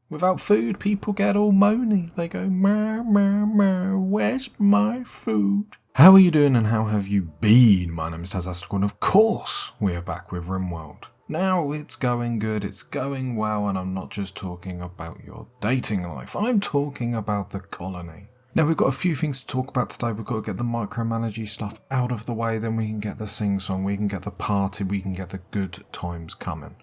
Without food, people get all moany. They go, meow, meow, meow, where's my food? How are you doing and how have you been? My name is Tazastical and of course we are back with Rimworld. Now it's going good, it's going well, and I'm not just talking about your dating life, I'm talking about the colony. Now we've got a few things to talk about today. We've got to get the micromanaging stuff out of the way, then we can get the sing-song, we can get the party, we can get the good times coming.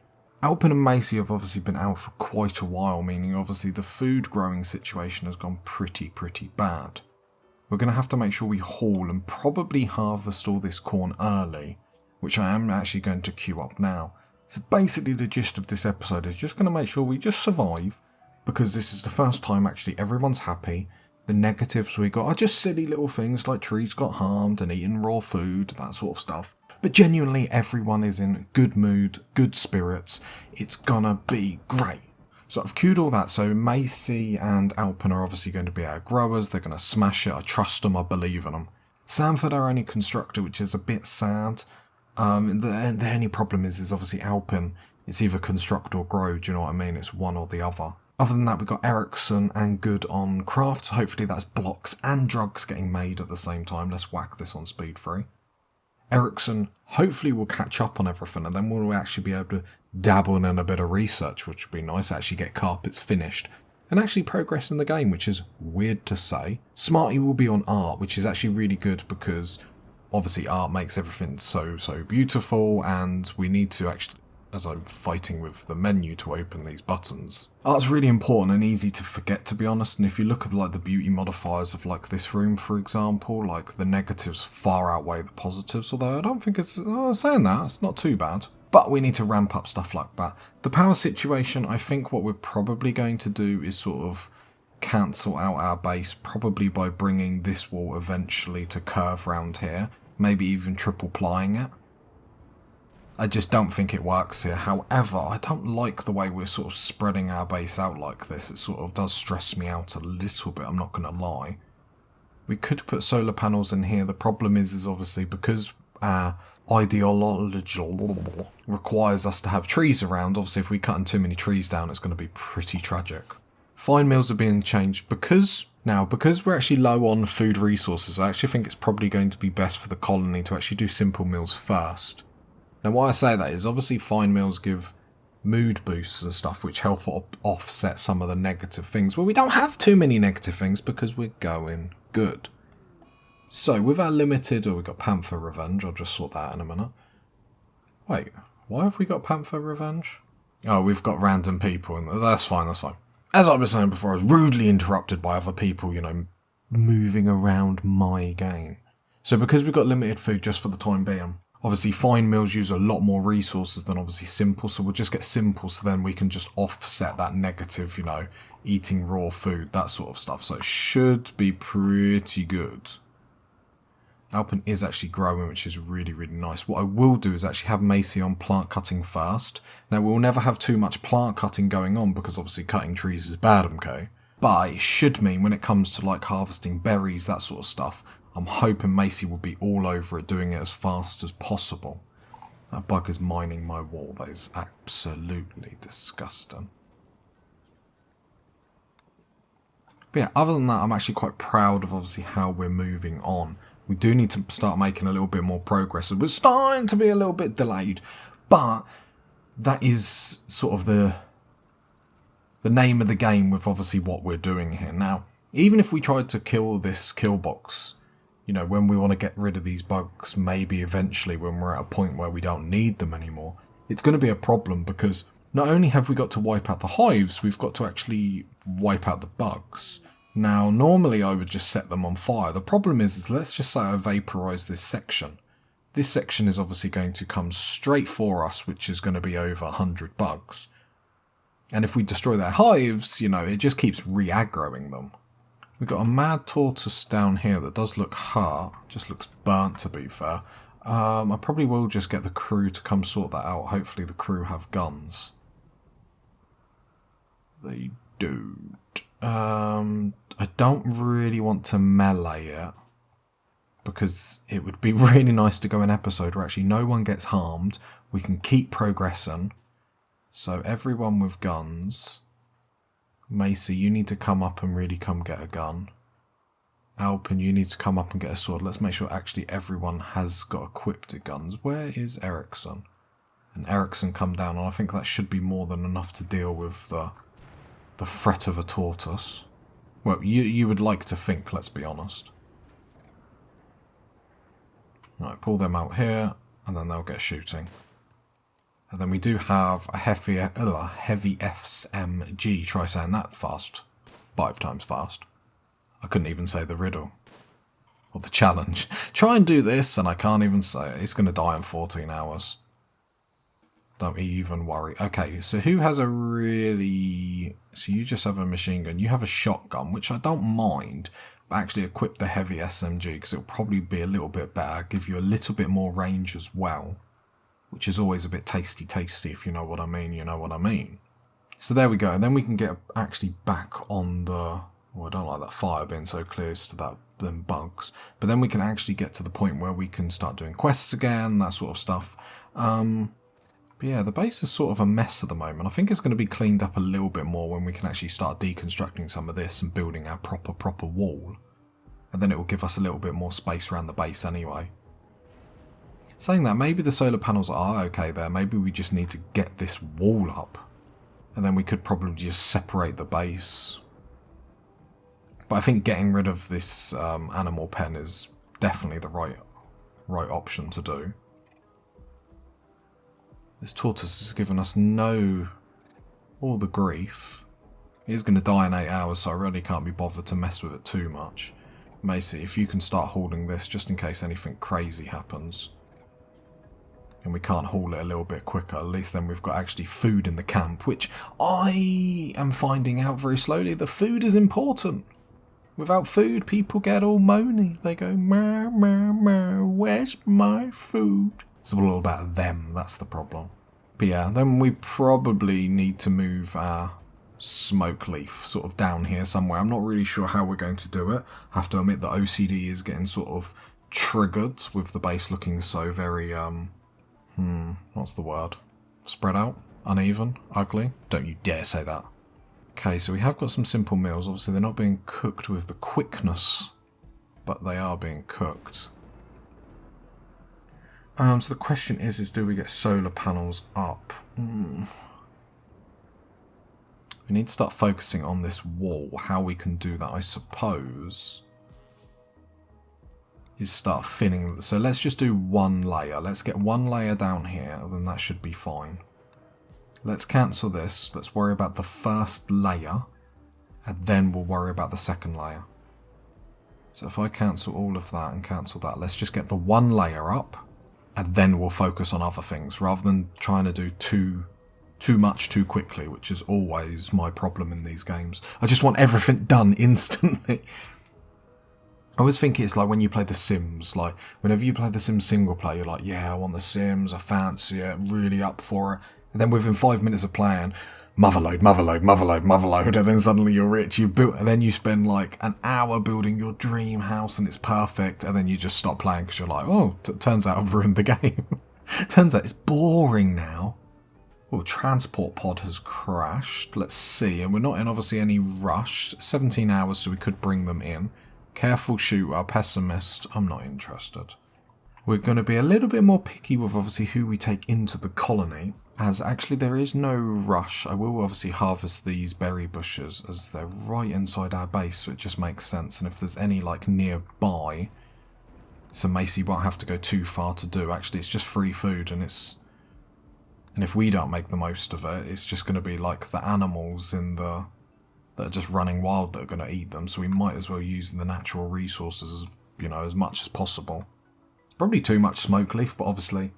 Alpin and Macy have obviously been out for quite a while, meaning obviously the food growing situation has gone pretty bad. We're going to have to make sure we haul and probably harvest all this corn early, which I am actually going to queue up now. So basically the gist of this episode is just going to make sure we just survive, because this is the first time actually everyone's happy. The negatives we got are just silly little things like trees got harmed and eating raw food, that sort of stuff. But genuinely everyone is in good mood, good spirits. It's gonna be great. So I've queued all that. So Macy and Alpin are obviously going to be our growers. They're going to smash it. I trust them. I believe in them. Sanford our only constructor, which is a bit sad. The only problem is obviously Alpin. It's either construct or grow. Do you know what I mean? It's one or the other. Other than that, we've got Ericsson and Good on craft. So hopefully that's blocks and drugs getting made at the same time. Let's whack this on speed 3. Ericsson hopefully will catch up on everything, and then we'll actually be able to dabble in a bit of research, which would be nice. Actually get carpets finished and actually progress in the game, which is weird to say. Smarty will be on art, which is actually really good because obviously art makes everything so beautiful, and we need to actually, as I'm fighting with the menu to open these buttons. Art's really important and easy to forget, to be honest, and if you look at like the beauty modifiers of like this room, for example, like the negatives far outweigh the positives, although I don't think it's, saying that, it's not too bad. But we need to ramp up stuff like that. The power situation, I think what we're probably going to do is sort of cancel out our base, probably by bringing this wall eventually to curve round here, maybe even triple plying it. I just don't think it works here. However, I don't like the way we're sort of spreading our base out like this. It sort of does stress me out a little bit, I'm not going to lie. We could put solar panels in here. The problem is obviously because our ideology requires us to have trees around, obviously if we cut too many trees down, it's going to be pretty tragic. Fine mills are being changed because we're actually low on food resources. I actually think it's probably going to be best for the colony to actually do simple mills first. Now why I say that is obviously fine mills give mood boosts and stuff which help offset some of the negative things. Well, we don't have too many negative things because we're going good. So with our limited, we've got Panther Revenge, I'll just sort that out in a minute. Wait, why have we got Panther Revenge? Oh, we've got random people, and that's fine. As I was saying before, I was rudely interrupted by other people, moving around my game. So because we've got limited food just for the time being, obviously fine mills use a lot more resources than obviously simple, so we'll just get simple so then we can just offset that negative, eating raw food, that sort of stuff. So it should be pretty good. Alpin is actually growing, which is really nice. What I will do is actually have Macy on plant cutting first. Now we'll never have too much plant cutting going on because obviously cutting trees is bad, okay? But it should mean when it comes to like harvesting berries, that sort of stuff, I'm hoping Macy will be all over it, doing it as fast as possible. That bug is mining my wall. That is absolutely disgusting. But yeah, other than that, I'm actually quite proud of obviously how we're moving on. We do need to start making a little bit more progress. We're starting to be a little bit delayed, but that is sort of the name of the game with obviously what we're doing here. Now, even if we tried to kill this kill box, when we want to get rid of these bugs, maybe eventually when we're at a point where we don't need them anymore, it's going to be a problem because not only have we got to wipe out the hives, we've got to actually wipe out the bugs. Now, normally I would just set them on fire. The problem is let's just say I vaporize this section. This section is obviously going to come straight for us, which is going to be over 100 bugs. And if we destroy their hives, it just keeps re-aggroing them. We've got a mad tortoise down here that does look hurt. Just looks burnt, to be fair. I probably will just get the crew to come sort that out. Hopefully the crew have guns. They do. I don't really want to melee it because it would be really nice to go an episode where actually no one gets harmed. We can keep progressing. So everyone with guns. Macy, you need to come up and really come get a gun. Alpin, you need to come up and get a sword. Let's make sure actually everyone has got equipped guns. Where is Ericsson? And Ericsson come down, and I think that should be more than enough to deal with the threat of a tortoise. Well, you would like to think, let's be honest. Right, pull them out here, and then they'll get shooting. And then we do have a heavy SMG. Try saying that fast. 5 times fast. I couldn't even say the riddle. Or the challenge. Try and do this, and I can't even say it. It's going to die in 14 hours. Don't even worry. Okay, so who has a really... So you just have a machine gun. You have a shotgun, which I don't mind. But actually equip the heavy SMG, because it'll probably be a little bit better. Give you a little bit more range as well. Which is always a bit tasty, if you know what I mean. You know what I mean. So there we go. And then we can get actually back on the... Well, I don't like that fire being so close to them bugs. But then we can actually get to the point where we can start doing quests again, that sort of stuff. But yeah, the base is sort of a mess at the moment. I think it's going to be cleaned up a little bit more when we can actually start deconstructing some of this and building our proper wall. And then it will give us a little bit more space around the base anyway. Saying that, maybe the solar panels are okay there. Maybe we just need to get this wall up. And then we could probably just separate the base. But I think getting rid of this animal pen is definitely the right option to do. This tortoise has given us all the grief. It is going to die in 8 hours, so I really can't be bothered to mess with it too much. Macy, if you can start hauling this, just in case anything crazy happens. And we can't haul it a little bit quicker, at least then we've got actually food in the camp, which I am finding out very slowly. The food is important. Without food, people get all moany. They go, mer, mer, mer, where's my food? It's all about them, that's the problem. But yeah, then we probably need to move our smoke leaf sort of down here somewhere. I'm not really sure how we're going to do it. I have to admit that OCD is getting sort of triggered with the base looking so very, what's the word? Spread out? Uneven? Ugly? Don't you dare say that. Okay, so we have got some simple meals. Obviously, they're not being cooked with the quickness, but they are being cooked. So the question is do we get solar panels up? We need to start focusing on this wall. How we can do that, I suppose, is start filling. So let's just do one layer. Let's get one layer down here, then that should be fine. Let's cancel this. Let's worry about the first layer, and then we'll worry about the second layer. So if I cancel all of that and cancel that, let's just get the one layer up, and then we'll focus on other things, rather than trying to do too much too quickly, which is always my problem in these games. I just want everything done instantly. I always think it's like when you play The Sims, like whenever you play The Sims single player, you're like, yeah, I want The Sims, I fancy it, really up for it. And then within 5 minutes of playing, motherload, and then suddenly you're rich, you've built, and then you spend like an hour building your dream house and it's perfect, and then you just stop playing because you're like, oh, turns out I've ruined the game. Turns out it's boring now. Oh, transport pod has crashed. Let's see, and we're not in obviously any rush. 17 hours, so we could bring them in. Careful shooter, pessimist, I'm not interested. We're going to be a little bit more picky with obviously who we take into the colony, as actually there is no rush. I will obviously harvest these berry bushes as they're right inside our base, so it just makes sense. And if there's any like nearby, so Macy won't have to go too far to do. Actually, it's just free food, and if we don't make the most of it, it's just going to be like the animals that are just running wild that are going to eat them. So we might as well use the natural resources as much as possible. Probably too much smoke leaf, but obviously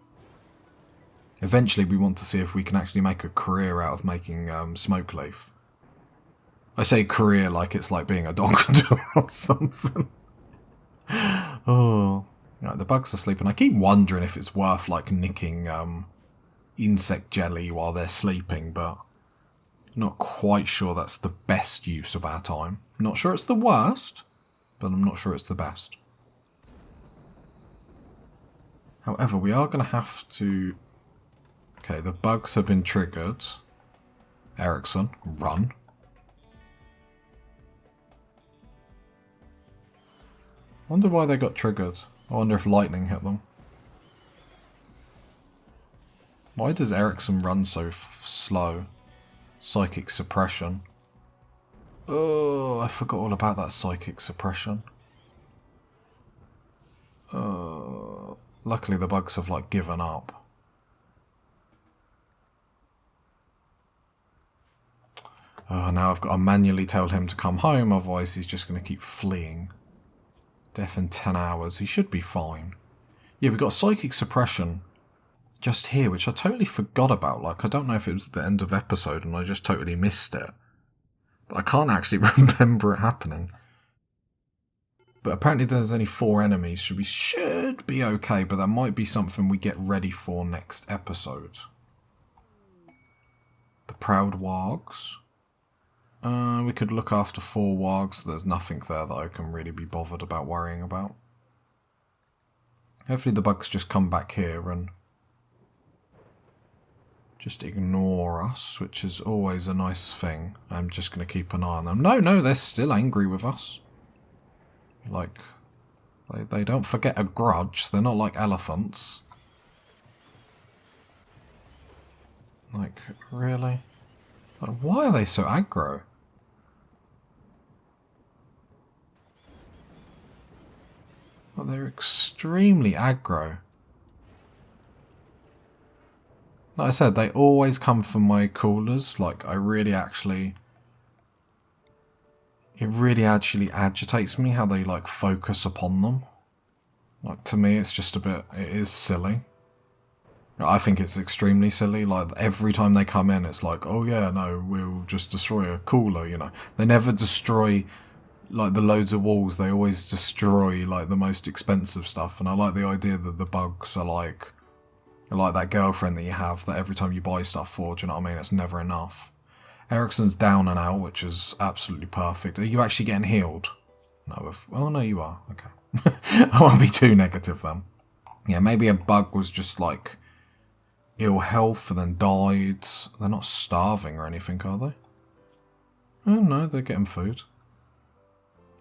eventually we want to see if we can actually make a career out of making smoke leaf. I say career like it's like being a doctor or something. Oh, the bugs are sleeping. I keep wondering if it's worth like nicking insect jelly while they're sleeping, but not quite sure that's the best use of our time. Not sure it's the worst, but I'm not sure it's the best. However, we are going to have to... Okay, the bugs have been triggered. Ericsson, run. wonder why they got triggered. I wonder if lightning hit them. Why does Ericsson run so slow? Psychic suppression. Oh, I forgot all about that psychic suppression. Luckily the bugs have like given up. Now I've got to manually tell him to come home, otherwise he's just going to keep fleeing. Death in 10 hours. He should be fine. Yeah, we've got psychic suppression just here, which I totally forgot about. Like, I don't know if it was the end of episode and I just totally missed it. But I can't actually remember it happening. But apparently there's only 4 enemies, so we should be okay, but that might be something we get ready for next episode. The Proud Wargs. We could look after 4 wargs. There's nothing there that I can really be bothered about worrying about. Hopefully the bugs just come back here and just ignore us, which is always a nice thing. I'm just going to keep an eye on them. No, they're still angry with us. Like, they don't forget a grudge. They're not like elephants. Like, really? Like, why are they so aggro? Well, they're extremely aggro. Like I said, they always come for my coolers. Like, it really actually agitates me how they, like, focus upon them. Like, to me, it's just a bit, it is silly. I think it's extremely silly. Like, every time they come in, it's like, oh yeah, no, we'll just destroy a cooler, you know. They never destroy like the loads of walls. They always destroy like the most expensive stuff, and I like the idea that the bugs are like that girlfriend that you have that every time you buy stuff for, do you know what I mean? It's never enough. Ericsson's down and out, which is absolutely perfect. Are you actually getting healed? No, oh no, you are. Okay. I won't be too negative then. Yeah, maybe a bug was just like ill health and then died. They're not starving or anything, are they? Oh no, they're getting food.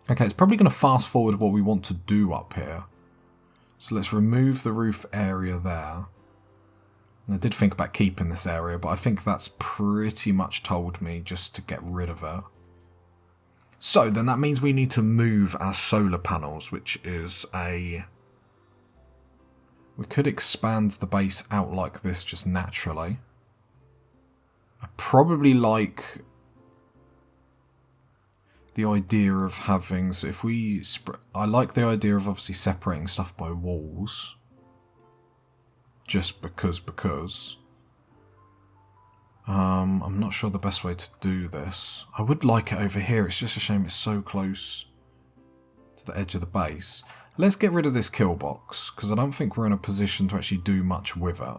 Okay, it's probably going to fast forward what we want to do up here. So let's remove the roof area there. And I did think about keeping this area, but I think that's pretty much told me just to get rid of it. So then that means we need to move our solar panels, which is a... We could expand the base out like this just naturally. I probably like the idea of having, so if we, I like the idea of obviously separating stuff by walls, just because. I'm not sure the best way to do this. I would like it over here, it's just a shame it's so close to the edge of the base. Let's get rid of this kill box, because I don't think we're in a position to actually do much with it.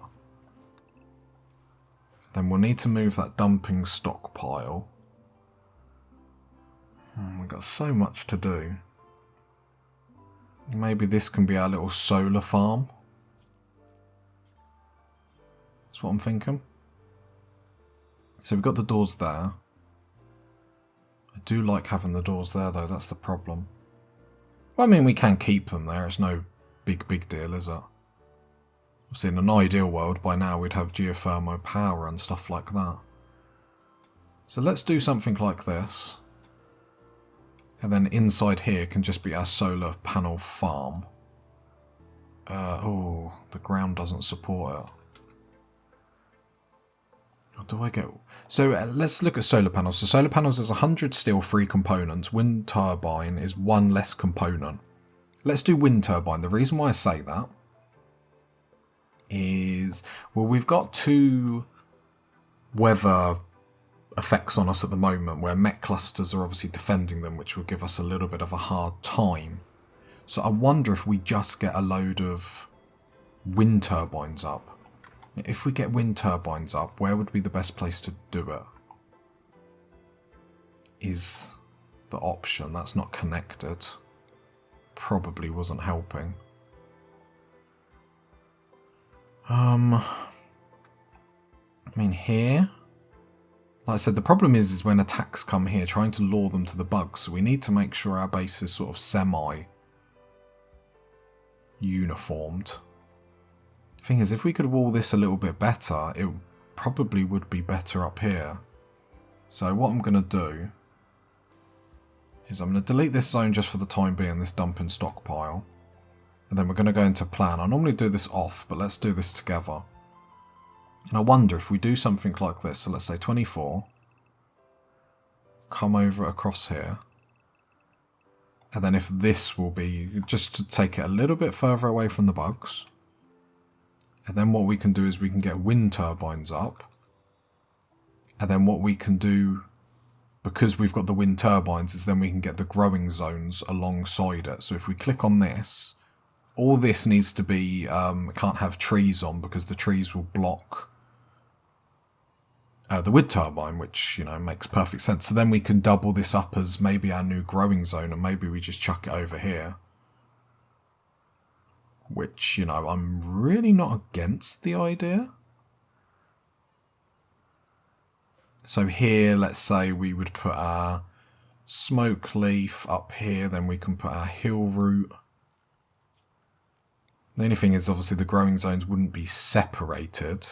Then we'll need to move that dumping stockpile. We've got so much to do. Maybe this can be our little solar farm. That's what I'm thinking. So we've got the doors there. I do like having the doors there though, that's the problem. Well, I mean, we can keep them there. It's no big deal, is it? Obviously, in an ideal world, by now we'd have geothermal power and stuff like that. So let's do something like this. And then inside here can just be our solar panel farm. Oh, the ground doesn't support it. What do I get? So let's look at solar panels. So solar panels is 100 steel, 3 components. Wind turbine is 1 less component. Let's do wind turbine. The reason why I say that is, well, we've got 2 weather effects on us at the moment where mech clusters are obviously defending them, which will give us a little bit of a hard time. So I wonder if we just get a load of wind turbines up. If we get wind turbines up, where would be the best place to do it? Is the option. That's not connected. Probably wasn't helping. I mean here, like I said, the problem is when attacks come here, trying to lure them to the bugs. So we need to make sure our base is sort of semi uniformed. Thing is, if we could wall this a little bit better, it probably would be better up here. So what I'm going to do is I'm going to delete this zone just for the time being, this dumping stockpile. And then we're going to go into plan. I normally do this off, but let's do this together. And I wonder if we do something like this. So let's say 24. Come over across here. And then if this will be, just to take it a little bit further away from the bugs. And then what we can do is we can get wind turbines up. And then what we can do, because we've got the wind turbines, is then we can get the growing zones alongside it. So if we click on this, all this needs to be, can't have trees on because the trees will block the wind turbine, which, you know, makes perfect sense. So then we can double this up as maybe our new growing zone, and maybe we just chuck it over here. Which, you know, I'm really not against the idea. So here, let's say we would put our smoke leaf up here, then we can put our hill root. The only thing is, obviously, the growing zones wouldn't be separated.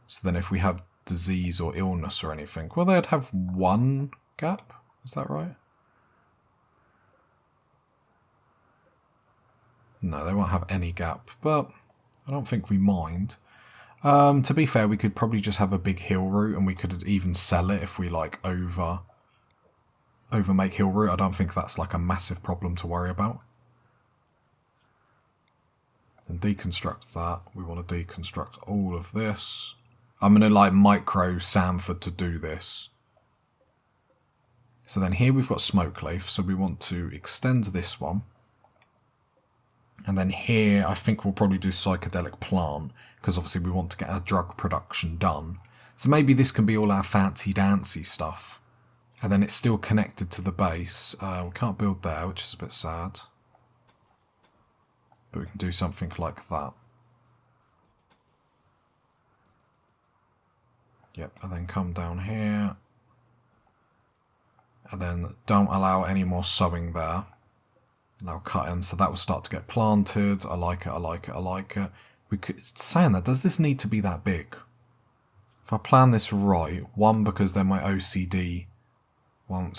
So then if we have disease or illness or anything, well, they'd have one gap. Is that right? No, they won't have any gap, but I don't think we mind. To be fair, we could probably just have a big hill route, and we could even sell it if we like over make hill route. I don't think that's like a massive problem to worry about. And deconstruct that. We want to deconstruct all of this. I'm going to like micro Sanford to do this. So then here we've got smoke leaf, so we want to extend this one. And then here I think we'll probably do psychedelic plant, because obviously we want to get our drug production done. So maybe this can be all our fancy dancy stuff. And then it's still connected to the base. We can't build there, which is a bit sad. But we can do something like that. Yep, and then come down here. And then don't allow any more sowing there. Now cut in, so that will start to get planted. I like it, I like it, I like it. We could, saying that, does this need to be that big? If I plan this right, one, because then my OCD won't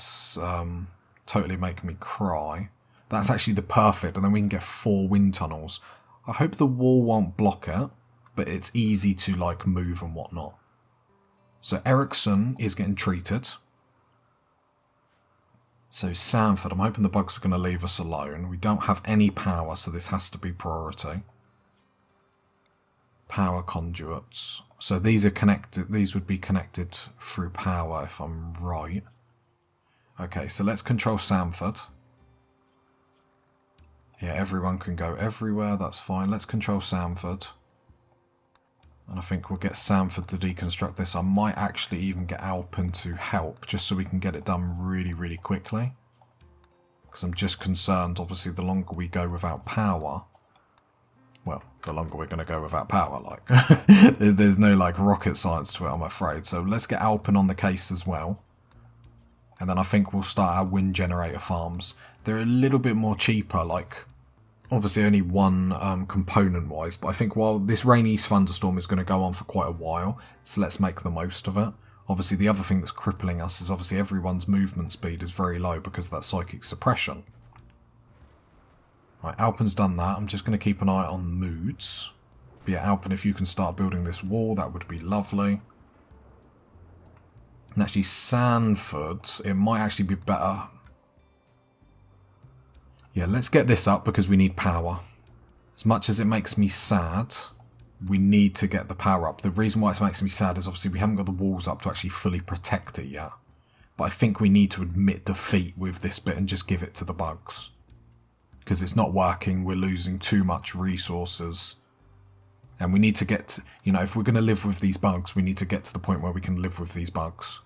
totally make me cry. That's actually the perfect, and then we can get 4 wind tunnels. I hope the wall won't block it, but it's easy to like move and whatnot. So Ericsson is getting treated. So Sanford, I'm hoping the bugs are going to leave us alone. We don't have any power, so this has to be priority. Power conduits. So these are connected. These would be connected through power, if I'm right. Okay, so let's control Sanford. Yeah, everyone can go everywhere. That's fine. Let's control Sanford. And I think we'll get Sanford to deconstruct this. I might actually even get Alpin to help, just so we can get it done really, really quickly. Because I'm just concerned, obviously, the longer we go without power, well, the longer we're going to go without power, like. There's no, like, rocket science to it, I'm afraid. So let's get Alpin on the case as well. And then I think we'll start our wind generator farms. They're a little bit more cheaper, like, obviously only one component-wise, but I think while this rain east thunderstorm is going to go on for quite a while, so let's make the most of it. Obviously the other thing that's crippling us is obviously everyone's movement speed is very low because of that psychic suppression. Right, Alpin's done that. I'm just going to keep an eye on moods. But yeah, Alpin, if you can start building this wall, that would be lovely. And actually Sanford, it might actually be better. Yeah, let's get this up because we need power. As much as it makes me sad, we need to get the power up. The reason why it makes me sad is obviously we haven't got the walls up to actually fully protect it yet. But I think we need to admit defeat with this bit and just give it to the bugs. Because it's not working, we're losing too much resources. And we need to get, you know, if we're going to live with these bugs, we need to get to the point where we can live with these bugs.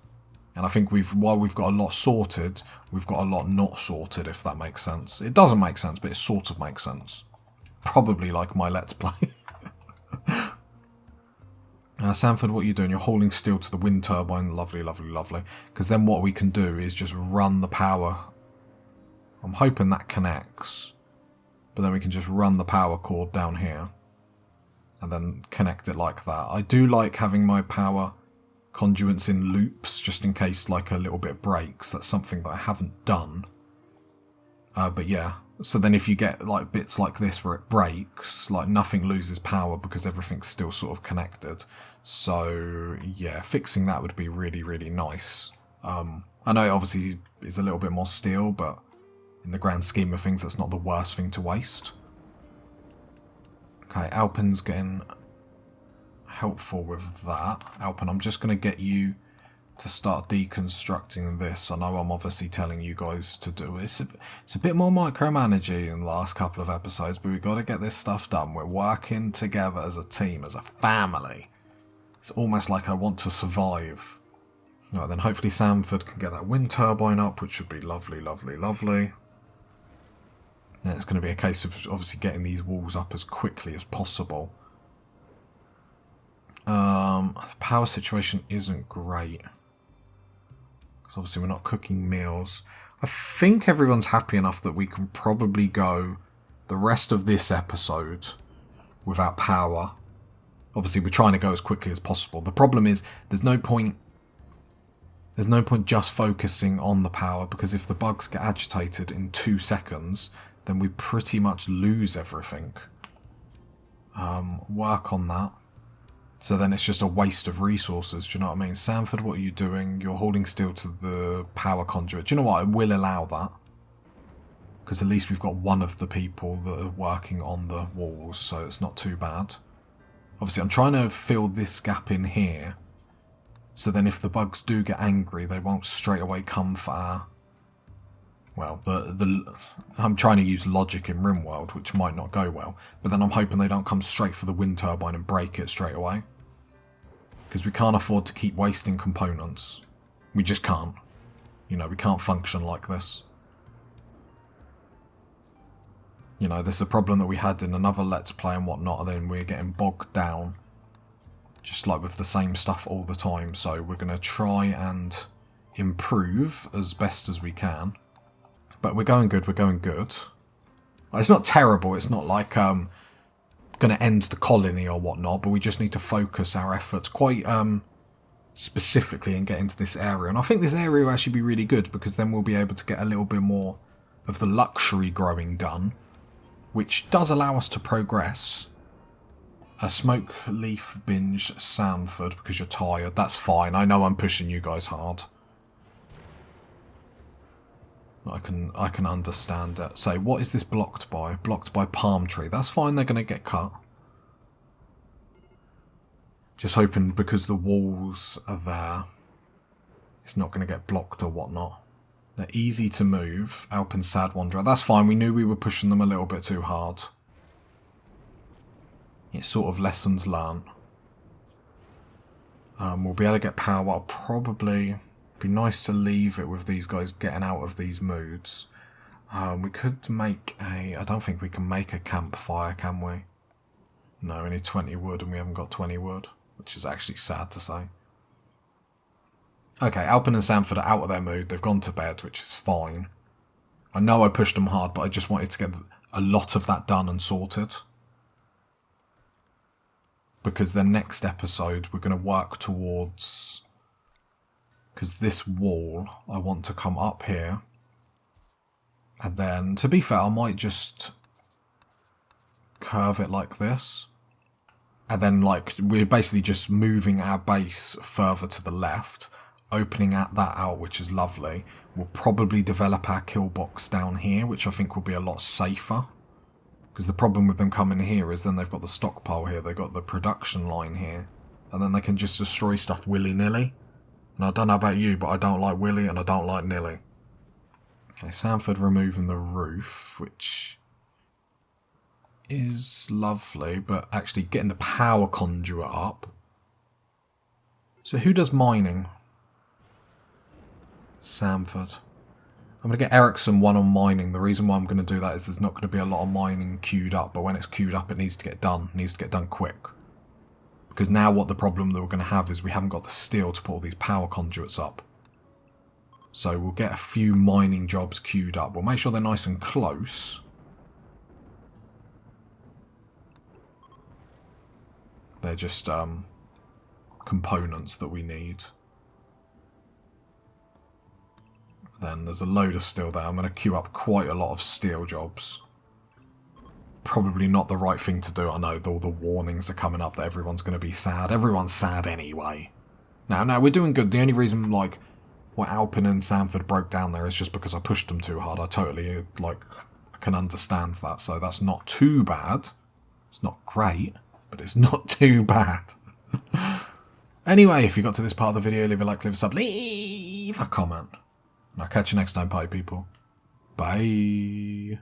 And I think while we've got a lot sorted, we've got a lot not sorted, if that makes sense. It doesn't make sense, but it sort of makes sense. Probably like my Let's Play. Sanford, what are you doing? You're holding steel to the wind turbine. Lovely, lovely, lovely. Because then what we can do is just run the power. I'm hoping that connects. But then we can just run the power cord down here and then connect it like that. I do like having my power conduits in loops just in case like a little bit breaks. That's something that I haven't done. But yeah, so then if you get like bits like this where it breaks, like nothing loses power because everything's still sort of connected. So yeah, fixing that would be really, really nice. I know it obviously is a little bit more steel, but in the grand scheme of things, that's not the worst thing to waste. Okay, Alpin's getting helpful with that. Alpin, I'm just going to get you to start deconstructing this. I know I'm obviously telling you guys to do it. It's a bit more micromanaging in the last couple of episodes, but we've got to get this stuff done. We're working together as a team, as a family. It's almost like I want to survive. Right, then hopefully Sanford can get that wind turbine up, which would be lovely, lovely, lovely. And it's going to be a case of obviously getting these walls up as quickly as possible. The power situation isn't great. Because obviously we're not cooking meals. I think everyone's happy enough that we can probably go the rest of this episode without power. Obviously we're trying to go as quickly as possible. The problem is there's no point just focusing on the power, because if the bugs get agitated in 2 seconds, then we pretty much lose everything. Work on that. So then it's just a waste of resources, do you know what I mean? Sanford, what are you doing? You're holding still to the power conduit. Do you know what? I will allow that. Because at least we've got one of the people that are working on the walls, so it's not too bad. Obviously, I'm trying to fill this gap in here. So then if the bugs do get angry, they won't straight away come for our... Well, I'm trying to use logic in Rimworld, which might not go well. But then I'm hoping they don't come straight for the wind turbine and break it straight away. Because we can't afford to keep wasting components. We just can't. You know, we can't function like this. You know, this is a problem that we had in another Let's Play and whatnot, and then we're getting bogged down. Just like with the same stuff all the time. So we're going to try and improve as best as we can. But we're going good, we're going good. It's not terrible, it's not like going to end the colony or whatnot, but we just need to focus our efforts quite specifically and get into this area. And I think this area will actually be really good, because then we'll be able to get a little bit more of the luxury growing done, which does allow us to progress. A smoke leaf binge Sanford because you're tired. That's fine, I know I'm pushing you guys hard. I can understand it. So what is this blocked by? Blocked by palm tree. That's fine, they're going to get cut. Just hoping because the walls are there, it's not going to get blocked or whatnot. They're easy to move. Alpin Sad Wanderer. That's fine, we knew we were pushing them a little bit too hard. It's sort of lessons learned. We'll be able to get power. I'll probably... be nice to leave it with these guys getting out of these moods. We could make a... I don't think we can make a campfire, can we? No, we need 20 wood and we haven't got 20 wood, which is actually sad to say. Okay, Alpin and Sanford are out of their mood. They've gone to bed, which is fine. I know I pushed them hard, but I just wanted to get a lot of that done and sorted. Because the next episode, we're going to work towards... Because this wall, I want to come up here. And then, to be fair, I might just curve it like this. And then, like, we're basically just moving our base further to the left, opening that out, which is lovely. We'll probably develop our kill box down here, which I think will be a lot safer. Because the problem with them coming here is then they've got the stockpile here, they've got the production line here. And then they can just destroy stuff willy-nilly. And I don't know about you, but I don't like willy and I don't like nilly. Okay, Sanford removing the roof, which is lovely, but actually getting the power conduit up. So who does mining? Sanford. I'm going to get Ericsson one on mining. The reason why I'm going to do that is there's not going to be a lot of mining queued up, but when it's queued up it needs to get done. It needs to get done quick. Because now what the problem that we're going to have is we haven't got the steel to put all these power conduits up. So we'll get a few mining jobs queued up. We'll make sure they're nice and close. They're just components that we need. Then there's a load of steel there. I'm going to queue up quite a lot of steel jobs. Probably not the right thing to do. I know all the warnings are coming up that everyone's going to be sad. Everyone's sad anyway. Now, we're doing good. The only reason, like, why Alpin and Sanford broke down there is just because I pushed them too hard. I totally, like, I can understand that. So that's not too bad. It's not great, but it's not too bad. Anyway, if you got to this part of the video, leave a like, leave a sub, leave a comment. And I'll catch you next time, party people. Bye.